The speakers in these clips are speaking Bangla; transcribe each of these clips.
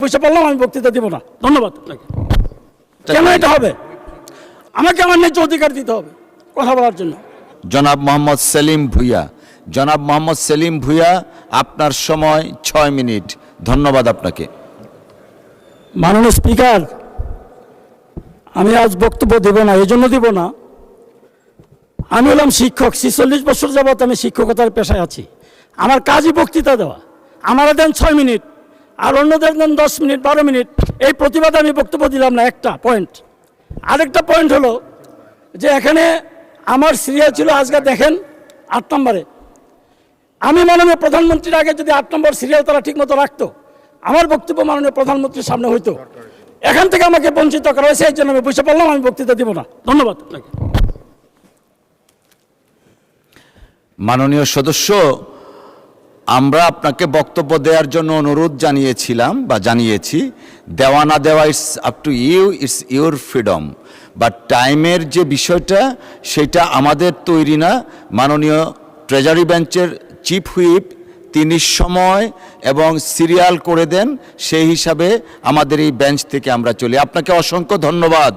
পয়সা পারলাম আমি বক্তৃতা দিব না। ধন্যবাদ আপনাকে। কেন এটা হবে? আমাকে আমার ন্যায্য অধিকার দিতে হবে কথা বলার জন্য। জনাব মোহাম্মদ সেলিম ভুঁইয়া, জনাব মোহাম্মদ সেলিম ভুঁইয়া, আপনার সময় 6 মিনিট। ধন্যবাদ আপনাকে। মাননীয় স্পিকার, আমি আজ বক্তব্য দেব না, এই জন্য দিব না, আমি হলাম শিক্ষক। 46 বছর যাবৎ আমি শিক্ষকতার পেশায় আছি। আমার কাজই বক্তৃতা দেওয়া। আমারা দেন 6 মিনিট, আর অন্যদের দেন 10 মিনিট 12 মিনিট। এই প্রতিবাদে আমি বক্তব্য দিলাম না। একটা পয়েন্ট। আরেকটা পয়েন্ট হলো যে এখানে আমার সিরিয়াল ছিল, আজকে দেখেন 8 নম্বরে। আমি মাননীয় প্রধানমন্ত্রীর আগে যদি 8 নম্বর সিরিয়াল তারা ঠিকমতো রাখতো, আমার বক্তব্য মাননীয় প্রধানমন্ত্রীর সামনে হইতো। এখান থেকে আমাকে বঞ্চিত করা হয়েছে, এই জন্য আমি বুঝতে পারলাম আমি বক্তৃতা দিব না। ধন্যবাদ আপনাকে। মাননীয় সদস্য, আমরা আপনাকে বক্তব্য দেওয়ার জন্য অনুরোধ জানিয়েছিলাম বা জানিয়েছি। দেওয়া না দেওয়া it's up to you, it's your freedom. But টাইমের যে বিষয়টা সেটা আমাদের তৈরি না। মাননীয় ট্রেজারি বেঞ্চের চিফ হুইপ তিনি সময় এবং সিরিয়াল করে দেন, সেই হিসাবে আমাদের এই বেঞ্চ থেকে আমরা চলি। আপনাকে অসংখ্য ধন্যবাদ।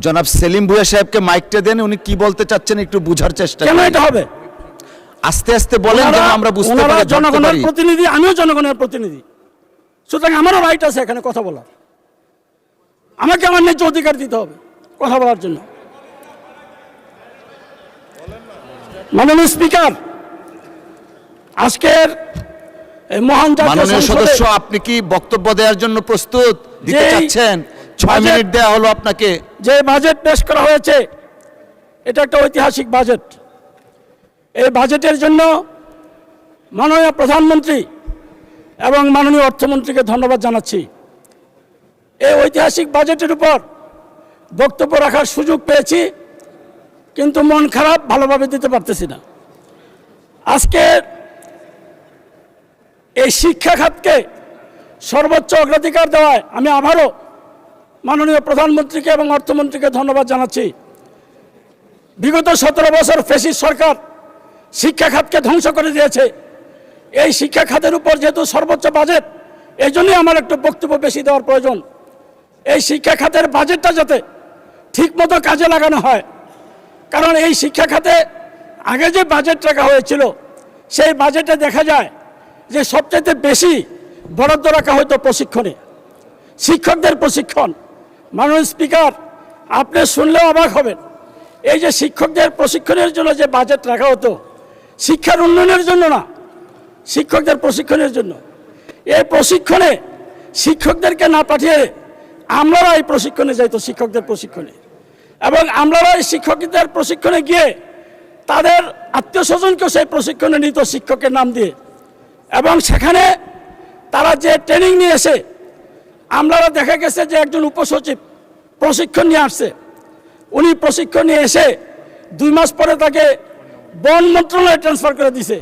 জনাব সেলিম ভুঁইয়া সাহেবকে মাইকটা দেন, উনি কি বলতে চাচ্ছেন একটু বুঝার চেষ্টা কেন করেন। এটা হবে? আস্তে আস্তে বলেন যেন আমরা বুঝতে পারি। জনগণের প্রতিনিধি, আমিও জনগণের প্রতিনিধি, সুতরাং আমারও রাইট আছে এখানে কথা বলার। আমাকে আমার ন্যায্য অধিকার দিতে হবে কথা বলার জন্য। মাননীয় স্পিকার, আজকের এই মহান মাননীয় সদস্য, আপনি কি বক্তব্য দেওয়ার জন্য প্রস্তুত দিতে চাচ্ছেন? 6 মিনিট দেওয়া হলো আপনাকে। যে বাজেট পেশ করা হয়েছে এটা একটা ঐতিহাসিক বাজেট। এই বাজেটের জন্য মাননীয় প্রধানমন্ত্রী এবং মাননীয় অর্থমন্ত্রীকে ধন্যবাদ জানাচ্ছি। এই ঐতিহাসিক বাজেটের উপর বক্তব্য রাখার সুযোগ পেয়েছি, কিন্তু মন খারাপ, ভালোভাবে দিতে পারতেছি না। আজকে এই শিক্ষা খাতকে সর্বোচ্চ অগ্রাধিকার দেওয়ায় আমি আবারও মাননীয় প্রধানমন্ত্রীকে এবং অর্থমন্ত্রীকে ধন্যবাদ জানাচ্ছি। বিগত 17 বছর ফ্যাসিস্ট সরকার শিক্ষা খাতকে ধ্বংস করে দিয়েছে। এই শিক্ষা খাতের উপর যেহেতু সর্বোচ্চ বাজেট, এই জন্যই আমার একটু বক্তব্য বেশি দেওয়ার প্রয়োজন। এই শিক্ষা খাতের বাজেটটা যাতে ঠিকমতো কাজে লাগানো হয়, কারণ এই শিক্ষা খাতে আগে যে বাজেট রাখা হয়েছিল সেই বাজেটে দেখা যায় যে সবচেয়ে বেশি বরাদ্দ রাখা হতো প্রশিক্ষণে, শিক্ষকদের প্রশিক্ষণ। মাননীয় স্পিকার, আপনি শুনলেও অবাক হবেন, এই যে শিক্ষকদের প্রশিক্ষণের জন্য যে বাজেট রাখা হতো, শিক্ষার উন্নয়নের জন্য না, শিক্ষকদের প্রশিক্ষণের জন্য। এই প্রশিক্ষণে শিক্ষকদেরকে না পাঠিয়ে আমরাও এই প্রশিক্ষণে যাইতো, শিক্ষকদের প্রশিক্ষণে, এবং আমরাও এই শিক্ষকদের প্রশিক্ষণে গিয়ে তাদের আত্মীয় স্বজনকেও সেই প্রশিক্ষণে নিত শিক্ষকের নাম দিয়ে। এবং সেখানে তারা যে ট্রেনিং নিয়ে এসে, আমরা দেখা গেছে যে একজন উপসচিব প্রশিক্ষণ নিয়ে আসছে, উনি প্রশিক্ষণ নিয়ে এসে 2 মাস পরে তাকে বন মন্ত্রণালয়ে ট্রান্সফার করে দিছে।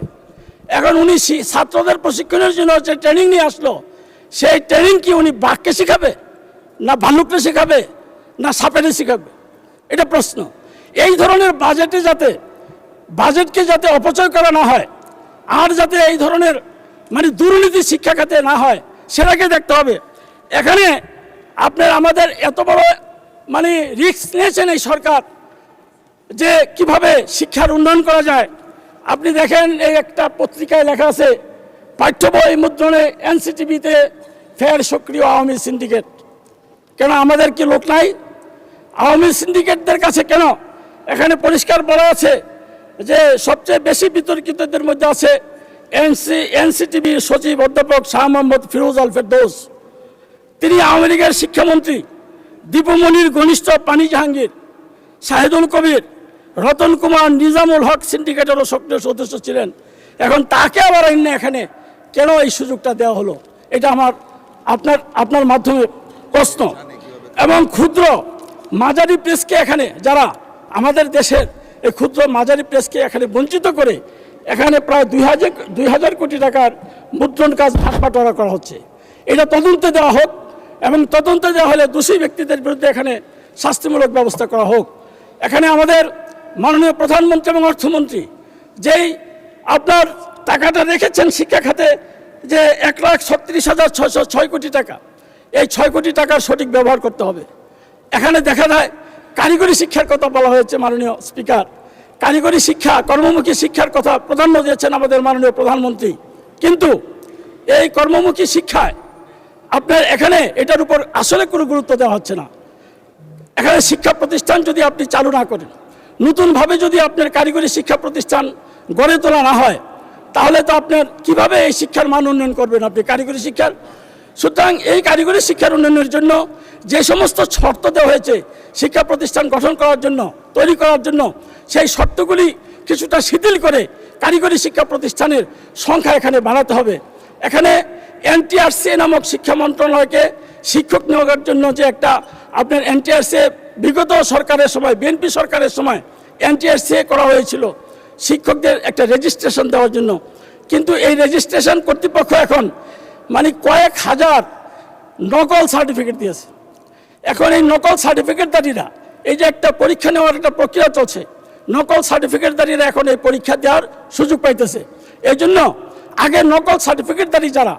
এখন উনি ছাত্রদের প্রশিক্ষণের জন্য যে ট্রেনিং নিয়ে আসলো, সেই ট্রেনিং কি উনি বাঘকে শেখাবে, না ভাল্লুককে শেখাবে, না সাপেরে শেখাবে? এটা প্রশ্ন। এই ধরনের বাজেটকে যাতে অপচয় করা না হয়, আর যাতে এই ধরনের দুর্নীতি শিক্ষা খাতে না হয়, সেটাকে দেখতে হবে। এখানে আপনার আমাদের এত বড় রিস্ক নিয়েছেন এই সরকার যে কিভাবে শিক্ষার উন্নয়ন করা যায়। আপনি দেখেন, এই একটা পত্রিকায় লেখা আছে, পাঠ্য বই মুদ্রণে এনসিটিভিতে ফের সক্রিয় আওয়ামী সিন্ডিকেট। কেন আমাদের কি লোক নাই? আওয়ামী সিন্ডিকেটদের কাছে কেন? এখানে পরিষ্কার বলা আছে যে সবচেয়ে বেশি বিতর্কিতদের মধ্যে আছে এনসিটিভির সচিব অধ্যাপক শাহ মোহাম্মদ ফিরোজ আল ফেরদৌস। তিনি আওয়ামী লীগের শিক্ষামন্ত্রী, দীপুমনির ঘনিষ্ঠ পানি জাহাঙ্গীর, শাহিদুল কবির, রতন কুমার, নিজামুল হক সিন্ডিকেটেরও সক্রিয় সদস্য ছিলেন। এখন তাকে আবার এখানে কেন এই সুযোগটা দেওয়া হলো? এটা আমার আপনার মাধ্যমে প্রশ্ন। এবং ক্ষুদ্র মাঝারি প্রেসকে এখানে, যারা আমাদের দেশের এই ক্ষুদ্র মাঝারি প্রেসকে এখানে বঞ্চিত করে, এখানে প্রায় 2000 কোটি টাকার মুদ্রণ কাজ ভাগ বাটোয়ারা করা হচ্ছে। এটা তদন্তে দেওয়া হোক এবং তদন্ত দেওয়া হলে দোষী ব্যক্তিদের বিরুদ্ধে এখানে শাস্তিমূলক ব্যবস্থা করা হোক। এখানে আমাদের মাননীয় প্রধানমন্ত্রী এবং অর্থমন্ত্রী যেই আপনার টাকাটা রেখেছেন শিক্ষা খাতে, যে 1,36,606 কোটি টাকা, এই 6 কোটি টাকার সঠিক ব্যবহার করতে হবে। এখানে দেখা যায় কারিগরি শিক্ষার কথা বলা হয়েছে, মাননীয় স্পিকার, কারিগরি শিক্ষা, কর্মমুখী শিক্ষার কথা প্রাধান্য দিয়েছেন আমাদের মাননীয় প্রধানমন্ত্রী, কিন্তু এই কর্মমুখী শিক্ষায় আপনার এখানে এটার উপর আসলে কোনো গুরুত্ব দেওয়া হচ্ছে না। এখানে শিক্ষা প্রতিষ্ঠান যদি আপনি চালু না করেন, নতুনভাবে যদি আপনার কারিগরি শিক্ষা প্রতিষ্ঠান গড়ে তোলা না হয়, তাহলে তো আপনার কিভাবে এই শিক্ষার মান উন্নয়ন করবেন আপনি কারিগরি শিক্ষার? সুতরাং এই কারিগরি শিক্ষার উন্নয়নের জন্য যে সমস্ত শর্ত দেওয়া হয়েছে শিক্ষা প্রতিষ্ঠান গঠন করার জন্য, তৈরি করার জন্য, সেই শর্তগুলি কিছুটা শিথিল করে কারিগরি শিক্ষা প্রতিষ্ঠানের সংখ্যা এখানে বাড়াতে হবে। এখানে এনটিআরসি নামক শিক্ষা মন্ত্রণালয়কে শিক্ষক নিয়োগের জন্য যে একটা আপনার এনটিআরসি বিগত সরকারের সময়, বিএনপি সরকারের সময় এনটিআরসি করা হয়েছিল শিক্ষকদের একটা রেজিস্ট্রেশন দেওয়ার জন্য, কিন্তু এই রেজিস্ট্রেশন কর্তৃপক্ষ এখন মানে কয়েক হাজার নকল সার্টিফিকেট দিয়েছে। এখন এই নকল সার্টিফিকেটধারীরা, এই যে একটা পরীক্ষা নেওয়ার একটা প্রক্রিয়া চলছে, নকল সার্টিফিকেটধারীরা এখন এই পরীক্ষা দেওয়ার সুযোগ পাইতেছে। এই জন্য আগে নকল সার্টিফিকেটধারী যারা,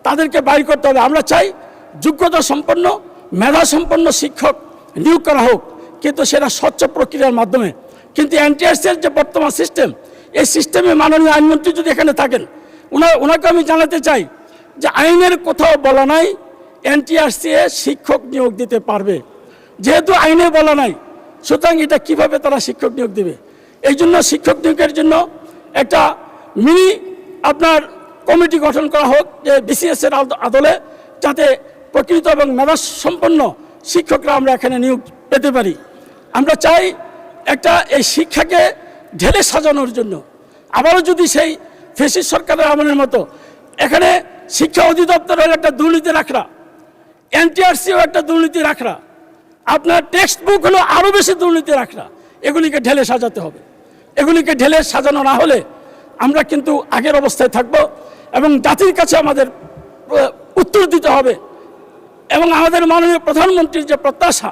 তাদেরকে বাইর করতে হবে। আমরা চাই যোগ্যতা সম্পন্ন, মেধা সম্পন্ন শিক্ষক নিয়োগ করা হোক, কিন্তু সেটা স্বচ্ছ প্রক্রিয়ার মাধ্যমে। কিন্তু এনটিআরসির যে বর্তমান সিস্টেম, এই সিস্টেমে মাননীয় আইনমন্ত্রী যদি এখানে থাকেন, ওনাকে আমি জানাতে চাই যে আইনের কোথাও বলা নাই এনটিআরসি শিক্ষক নিয়োগ দিতে পারবে। যেহেতু আইনে বলা নাই, সুতরাং এটা কিভাবে তারা শিক্ষক নিয়োগ দেবে? এই জন্য শিক্ষক নিয়োগের জন্য একটা মিনি আপনার কমিটি গঠন করা হোক, যে বিসিএস এর আদলে, যাতে প্রকৃত এবং মেধা সম্পন্ন শিক্ষকরা আমরা এখানে নিয়োগ পেতে পারি। আমরা চাই একটা এই শিক্ষাকে ঢেলে সাজানোর জন্য আবারও যদি সেই ফ্যাসিস্ট সরকারের আমলের মতো এখানে শিক্ষা অধিদপ্তরের একটা দুর্নীতি রাখরা, এনটিআরসিও একটা দুর্নীতি রাখরা, আপনার টেক্সট বুক হলো আরও বেশি দুর্নীতি রাখরা, এগুলিকে ঢেলে সাজাতে হবে। এগুলিকে ঢেলে সাজানো না হলে আমরা কিন্তু আগের অবস্থায় থাকব এবং জাতির কাছে আমাদের উত্তর দিতে হবে। এবং আমাদের মাননীয় প্রধানমন্ত্রীর যে প্রত্যাশা,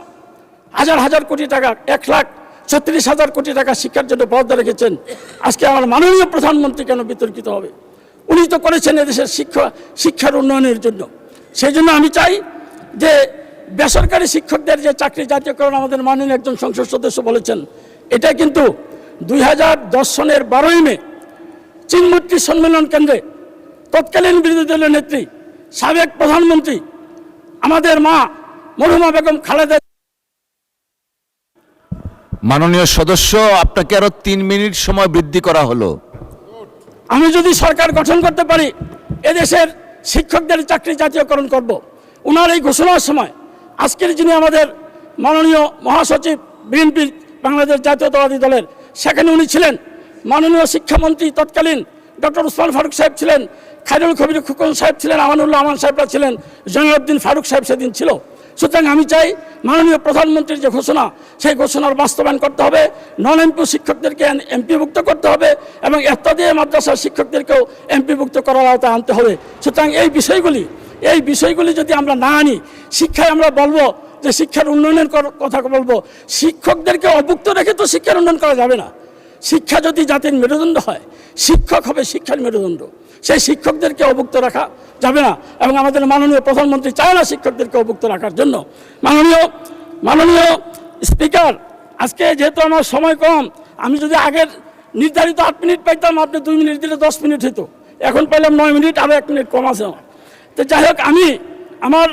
হাজার হাজার কোটি টাকা, 1,36,000 কোটি টাকা শিক্ষার জন্য বরাদ্দ রেখেছেন, আজকে আমার মাননীয় প্রধানমন্ত্রী কেন বিতর্কিত হবে? উনি তো করেছেন এদেশের শিক্ষার উন্নয়নের জন্য। সেই জন্য আমি চাই যে বেসরকারি শিক্ষকদের যে চাকরি জাতীয়করণ, আমাদের মাননীয় একজন সংসদ সদস্য বলেছেন, এটা কিন্তু 2010 সনের 12ই মে চিনমূর্তি সম্মেলন কেন্দ্রে তৎকালীন বিরোধী দলের নেত্রী, সাবেক প্রধানমন্ত্রী আমাদের মা মরহুমা বেগম খালেদা। মাননীয় সদস্য, আপনাকে আরো 3 মিনিট সময় বৃদ্ধি করা হলো। আমি যদি সরকার গঠন করতে পারি, এদেশের শিক্ষকদের চাকরি জাতীয়করণ করব। ওনার এই ঘোষণার সময় আজকের যিনি আমাদের মাননীয় মহাসচিব বিএনপি বাংলাদেশ জাতীয়তাবাদী দলের, সেখানে উনি ছিলেন, মাননীয় শিক্ষামন্ত্রী তৎকালীন ডক্টর উসমান ফারুক সাহেব ছিলেন, খায়রুল কবির খোকন সাহেব ছিলেন, আমানুল্লাহ আমান সাহেবরা ছিলেন, জয়নুদ্দিন ফারুক সাহেব সেদিন ছিল। সুতরাং আমি চাই মাননীয় প্রধানমন্ত্রীর যে ঘোষণা, সেই ঘোষণার বাস্তবায়ন করতে হবে। নন এমপি শিক্ষকদেরকে এমপিভুক্ত করতে হবে এবং এফতাদিয়া মাদ্রাসার শিক্ষকদেরকেও এমপিভুক্ত করার আওতায় আনতে হবে। সুতরাং এই বিষয়গুলি যদি আমরা না আনি, শিক্ষায় আমরা বলবো যে শিক্ষার উন্নয়নের কথা বলবো, শিক্ষকদেরকে অভুক্ত রেখে তো শিক্ষার উন্নয়ন করা যাবে না। শিক্ষা যদি জাতির মেরুদণ্ড হয়, শিক্ষক হবে শিক্ষার মেরুদণ্ড, সেই শিক্ষকদেরকে অভুক্ত রাখা যাবে না। এবং আমাদের মাননীয় প্রধানমন্ত্রী চায় না শিক্ষকদেরকে অভুক্ত রাখার জন্য। মাননীয় স্পিকার, আজকে যেহেতু আমার সময় কম, আমি যদি আগের নির্ধারিত 8 মিনিট পাইতাম, আপনি 2 মিনিট দিলে 10 মিনিট হতো, এখন পাইলাম 9 মিনিট, আরও 1 মিনিট কম আছে আমার। তো যাই হোক, আমার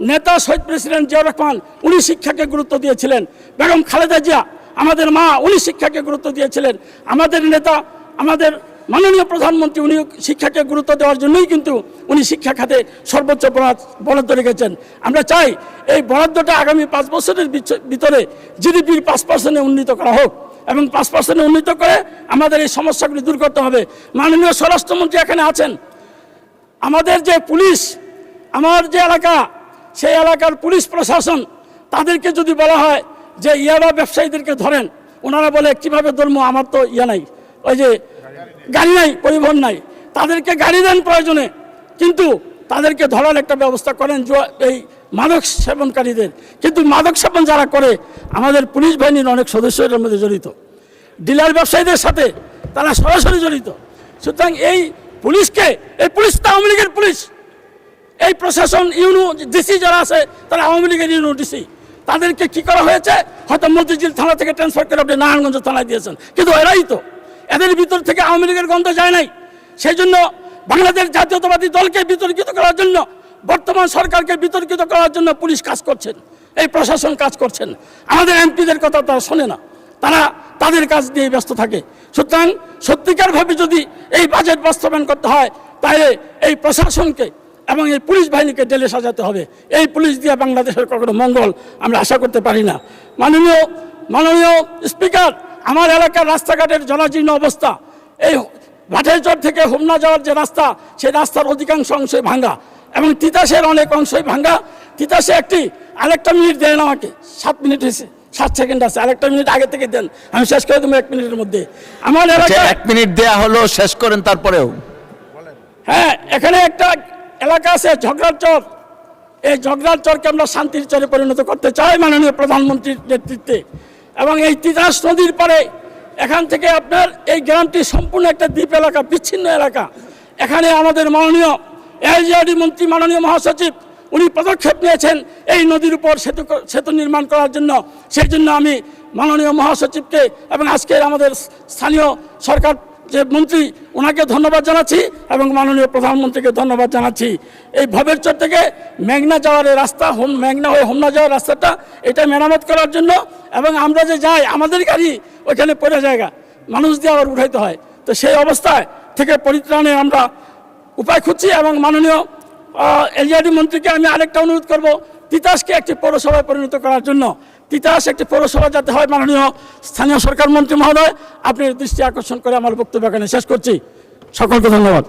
নেতা শহীদ প্রেসিডেন্ট জিয়াউর রহমান, উনি শিক্ষাকে গুরুত্ব দিয়েছিলেন। বেগম খালেদা জিয়া আমাদের মা, উনি শিক্ষাকে গুরুত্ব দিয়েছিলেন। আমাদের নেতা, আমাদের মাননীয় প্রধানমন্ত্রী, উনি শিক্ষাকে গুরুত্ব দেওয়ার জন্যই কিন্তু উনি শিক্ষা খাতে সর্বোচ্চ বরাদ্দ রেখেছেন। আমরা চাই এই বরাদ্দটা আগামী 5 বছরের ভিতরে জিডিপির 5% উন্নীত করা হোক এবং 5% উন্নীত করে আমাদের এই সমস্যাগুলি দূর করতে হবে। মাননীয় স্বরাষ্ট্রমন্ত্রী এখানে আছেন। আমাদের যে পুলিশ, আমার যে এলাকা, সেই এলাকার পুলিশ প্রশাসন, তাদেরকে যদি বলা হয় যে ইয়াবা ব্যবসায়ীদেরকে ধরেন, ওনারা বলে কীভাবে ধরবো, আমার তো নাই, ওই যে গাড়ি নাই, পরিবহন নাই, তাদেরকে গাড়ি দেন প্রয়োজনে, কিন্তু তাদেরকে ধরার একটা ব্যবস্থা করেন। এই মাদক সেবনকারীদের। কিন্তু মাদক সেবন যারা করে আমাদের পুলিশ বাহিনীর অনেক সদস্য এর মধ্যে জড়িত, ডিলার ব্যবসায়ীদের সাথে তারা সরাসরি জড়িত। সুতরাং এই পুলিশকে, এই পুলিশ তো আওয়ামী লীগের পুলিশ, এই প্রশাসন ইউনো ডিসি যারা আছে তারা আওয়ামী লীগের ইউনো ডিসি, তাদেরকে কি করা হয়েছে হয়তো মতিঝিল থানা থেকে ট্রান্সফার করে আপনি নারায়ণগঞ্জ থানায় দিয়েছেন, কিন্তু এরাই তো, এদের ভিতর থেকে আওয়ামী লীগের গন্ধ যায় নাই। সেই জন্য বাংলাদেশ জাতীয়তাবাদী দলকে বিতর্কিত করার জন্য, বর্তমান সরকারকে বিতর্কিত করার জন্য পুলিশ কাজ করছেন, এই প্রশাসন কাজ করছেন। আমাদের এমপিদের কথা তারা শোনে না, তারা তাদের কাজ দিয়ে ব্যস্ত থাকে। সুতরাং সত্যিকারভাবে যদি এই বাজেট বাস্তবায়ন করতে হয় তাহলে এই প্রশাসনকে এবং এই পুলিশ বাহিনীকে ঢেলে সাজাতে হবে। এই পুলিশ দিয়ে বাংলাদেশের কখনো মঙ্গল আমরা আশা করতে পারি না। মাননীয় স্পিকার, আমার এলাকার রাস্তাঘাটের জরাজীর্ণ অবস্থা, এই ভাটেরচর থেকে হোমনা যাওয়ার যে রাস্তা, সেই রাস্তার অধিকাংশ অংশই ভাঙ্গা এবং তিতাসের অনেক অংশই ভাঙ্গা। তিতাসে আরেকটা মিনিট দেন আমাকে, 7 মিনিট হয়েছে, 7 সেকেন্ড আছে, আরেকটা মিনিট আগে থেকে দেন, আমি শেষ করে দেবো 1 মিনিটের মধ্যে। আমার এলাকায় 1 মিনিট দেয়া হলো, শেষ করেন তারপরেও। হ্যাঁ, এখানে একটা এলাকা আছে ঝগড়ার চর, এই ঝগড়ার চরকে আমরা শান্তির চরে পরিণত করতে চাই মাননীয় প্রধানমন্ত্রীর নেতৃত্বে। এবং এই তিতাস নদীর পরে এখান থেকে আপনার এই গ্রামটি সম্পূর্ণ একটা দ্বীপ এলাকা, বিচ্ছিন্ন এলাকা। এখানে আমাদের মাননীয় এলজিআরডি মন্ত্রী, মাননীয় মহাসচিব, উনি পদক্ষেপ নিয়েছেন এই নদীর উপর সেতু নির্মাণ করার জন্য। সেই জন্য আমি মাননীয় মহাসচিবকে এবং আজকের আমাদের স্থানীয় সরকার যে মন্ত্রী, ওনাকে ধন্যবাদ জানাচ্ছি এবং মাননীয় প্রধানমন্ত্রীকে ধন্যবাদ জানাচ্ছি। এই ভবেরচর থেকে মেঘনা যাওয়ার এই রাস্তা, মেঘনা হয়ে হোমনা যাওয়ার রাস্তাটা, এটা মেরামত করার জন্য। এবং আমরা যে যাই, আমাদের গাড়ি ওইখানে পড়ে জায়গা, মানুষ দিয়ে আবার উঠাইতে হয়, তো সেই অবস্থায় থেকে পরিত্রাণে আমরা উপায় খুঁজছি। এবং মাননীয় এলজিআরডি মন্ত্রীকে আমি আরেকটা অনুরোধ করব, তিতাসকে একটি পৌরসভায় পরিণত করার জন্য। তিতাস একটি পৌরসভা যাতে হয়, মাননীয় স্থানীয় সরকার মন্ত্রী মহোদয়, আপনি দৃষ্টি আকর্ষণ করে আমার বক্তব্য এখানে শেষ করছি। সকলকে ধন্যবাদ।